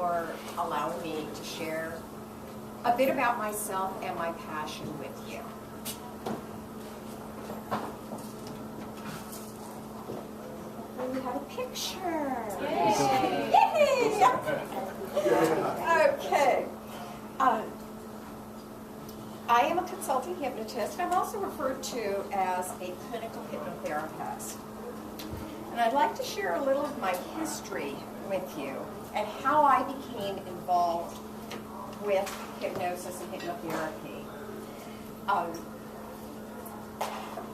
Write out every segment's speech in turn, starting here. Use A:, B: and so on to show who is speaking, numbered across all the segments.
A: for allowing me to share a bit about myself and my passion with you. We have a picture. Yay! Yay! Okay. I am a consulting hypnotist. I'm also referred to as a clinical hypnotherapist. And I'd like to share a little of my history with you and how I became involved with hypnosis and hypnotherapy.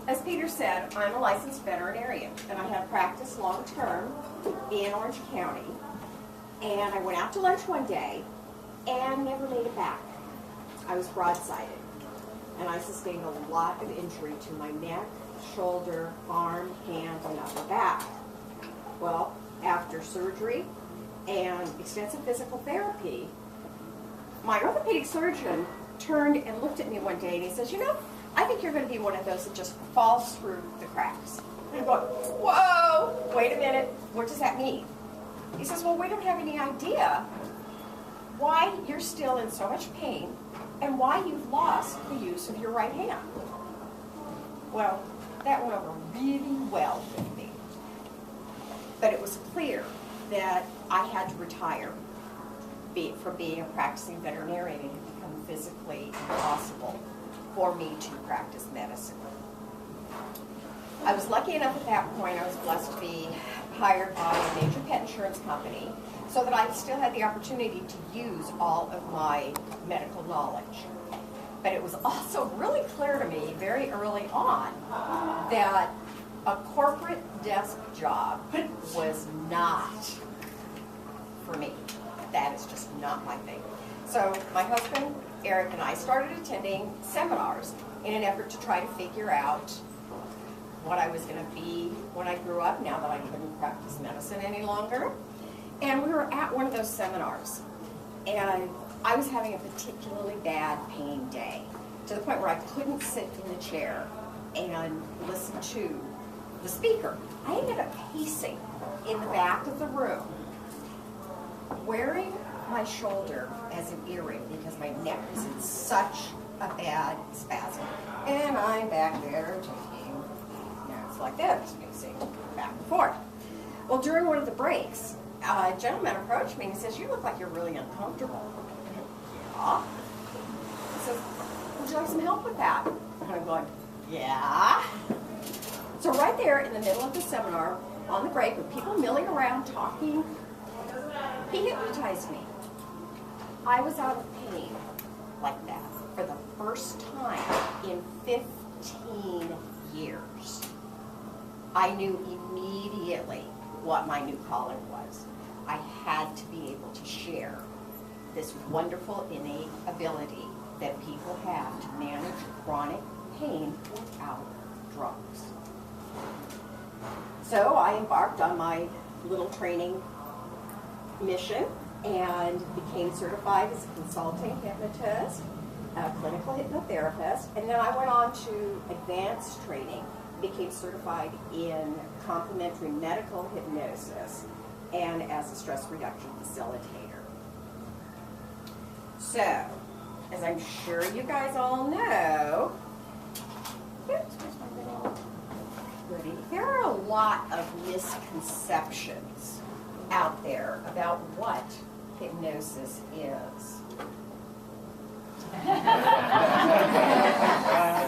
A: As Peter said, I'm a licensed veterinarian, and I have practiced long-term in Orange County. And I went out to lunch one day and never made it back. I was broadsided, and I sustained a lot of injury to my neck, shoulder, arm, hand, and upper back. Well, after surgery and extensive physical therapy, my orthopedic surgeon turned and looked at me one day and he says, you know, I think you're going to be one of those that just falls through the cracks. And I'm going, whoa, wait a minute, what does that mean? He says, well, we don't have any idea why you're still in so much pain and why you've lost the use of your right hand. Well, that went over really well with me. But it was clear that I had to retire from being a practicing veterinarian. It had become physically impossible for me to practice medicine. I was lucky enough at that point, I was blessed to be hired by a major pet insurance company so that I still had the opportunity to use all of my medical knowledge. But it was also really clear to me very early on that a corporate desk job was not for me. That is just not my thing. So my husband, Eric, and I started attending seminars in an effort to try to figure out what I was going to be when I grew up, now that I couldn't practice medicine any longer. And we were at one of those seminars, and I was having a particularly bad pain day, to the point where I couldn't sit in the chair and listen to the speaker. I ended up pacing in the back of the room, wearing my shoulder as an earring because my neck was in such a bad spasm. And I'm back there taking notes like this, pacing back and forth. Well, during one of the breaks, a gentleman approached me and says, you look like you're really uncomfortable. Yeah. He says, would you like some help with that? And I'm going, yeah. So right there in the middle of the seminar, on the break, with people milling around talking, he hypnotized me. I was out of pain like that for the first time in 15 years. I knew immediately what my new calling was. I had to be able to share this wonderful innate ability that people have to manage chronic pain without drugs. So I embarked on my little training mission and became certified as a consulting hypnotist, a clinical hypnotherapist, and then I went on to advanced training, became certified in complementary medical hypnosis and as a stress reduction facilitator. So, as I'm sure you guys all know, there are a lot of misconceptions out there about what hypnosis is.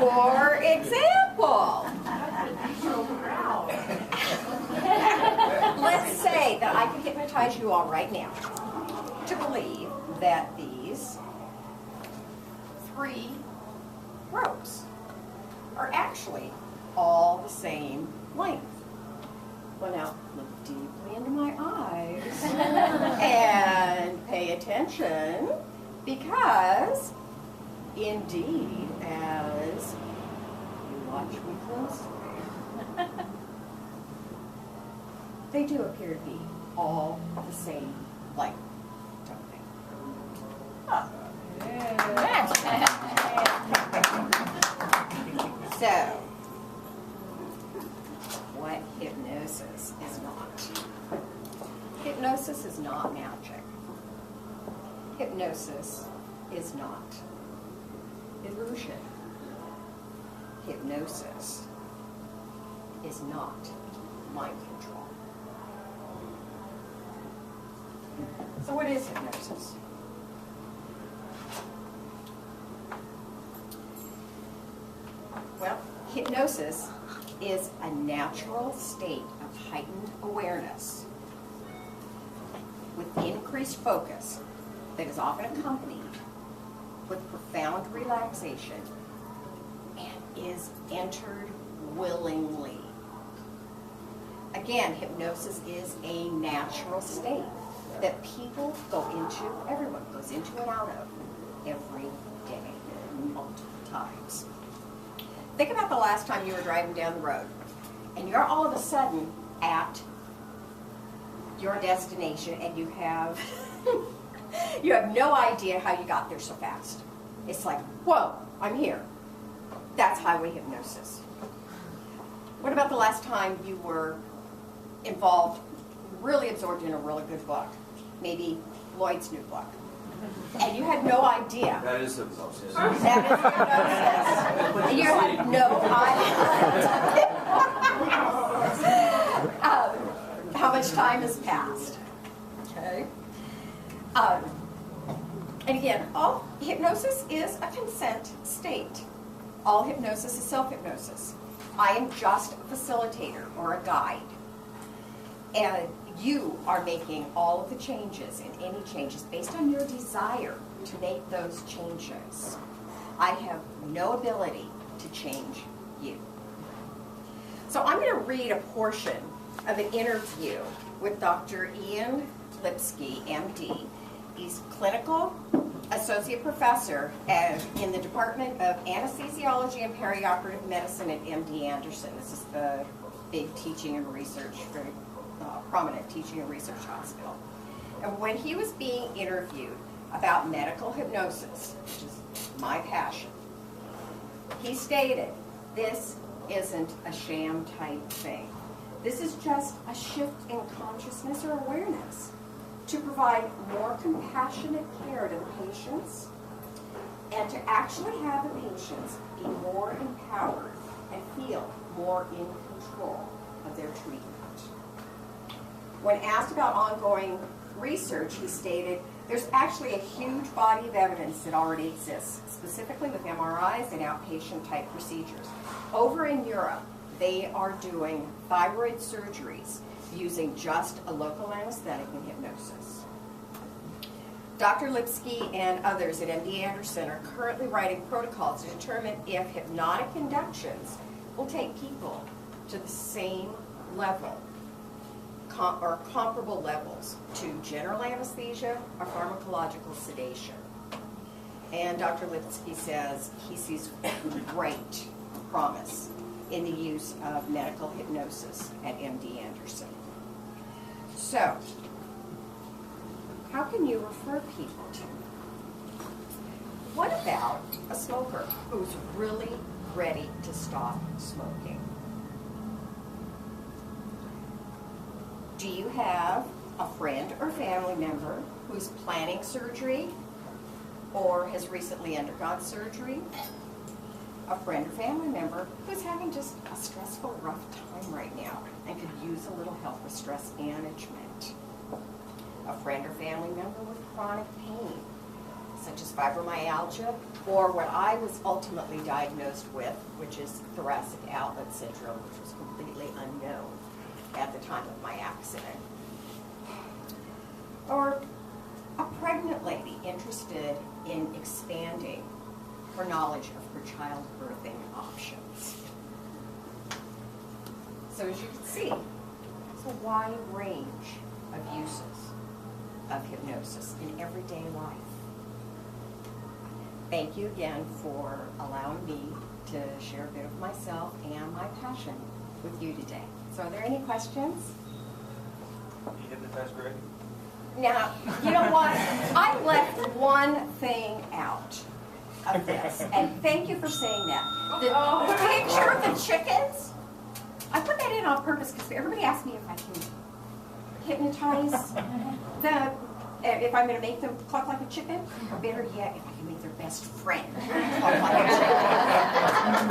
A: For example, let's say that I can hypnotize you all right now to believe that these 3 ropes are actually all the same length. Well, now, look deeply into my eyes and pay attention, because indeed, as you watch me closely, they do appear to be all the same length, don't they? Oh. So, what hypnosis is not. Hypnosis is not magic. Hypnosis is not illusion. Hypnosis is not mind control. So what is hypnosis? Well, hypnosis is a natural state of heightened awareness with increased focus that is often accompanied with profound relaxation and is entered willingly. Again, hypnosis is a natural state that people go into, everyone goes into and out of every day, multiple times. Think about the last time you were driving down the road and you're all of a sudden at your destination and you have you have no idea how you got there so fast. It's like, whoa, I'm here. That's highway hypnosis. What about the last time you were involved, really absorbed in a really good book? Maybe Lloyd's new book. And you had no idea.
B: That is hypnosis.
A: That is hypnosis. And you had no idea. How much time has passed? Okay. And again, all hypnosis is a consent state. All hypnosis is self-hypnosis. I am just a facilitator or a guide. And you are making all of the changes and any changes based on your desire to make those changes. I have no ability to change you. So I'm going to read a portion of an interview with Dr. Ian Lipsky, MD. He's clinical associate professor in the Department of Anesthesiology and Perioperative Medicine at MD Anderson. This is the big teaching and research, very prominent teaching and research hospital. And when he was being interviewed about medical hypnosis, which is my passion, he stated, this isn't a sham type thing. This is just a shift in consciousness or awareness to provide more compassionate care to the patients and to actually have the patients be more empowered and feel more in control of their treatment. When asked about ongoing research, he stated, there's actually a huge body of evidence that already exists, specifically with MRIs and outpatient type procedures. Over in Europe, they are doing thyroid surgeries using just a local anesthetic and hypnosis. Dr. Lipsky and others at MD Anderson are currently writing protocols to determine if hypnotic inductions will take people to the same level or comparable levels to general anesthesia or pharmacological sedation. And Dr. Lipsky says he sees great promise in the use of medical hypnosis at MD Anderson. So, how can you refer people to? What about a smoker who's really ready to stop smoking? Do you have a friend or family member who's planning surgery or has recently undergone surgery? A friend or family member who's having just a stressful, rough time right now and could use a little help with stress management. A friend or family member with chronic pain, such as fibromyalgia, or what I was ultimately diagnosed with, which is thoracic outlet syndrome, which was completely unknown at the time of my accident. Or a pregnant lady interested in expanding her knowledge of her childbirthing options. So as you can see, it's a wide range of uses of hypnosis in everyday life. Thank you again for allowing me to share a bit of myself and my passion with you today. So are there any questions?
B: You hypnotized Greg?
A: Now, you know what? I left one thing out of this, and thank you for saying that. The picture of the chickens, I put that in on purpose because everybody asks me if I can hypnotize. The if I'm gonna make them cluck like a chicken, or better yet, if I can make their best friend cluck like a chicken.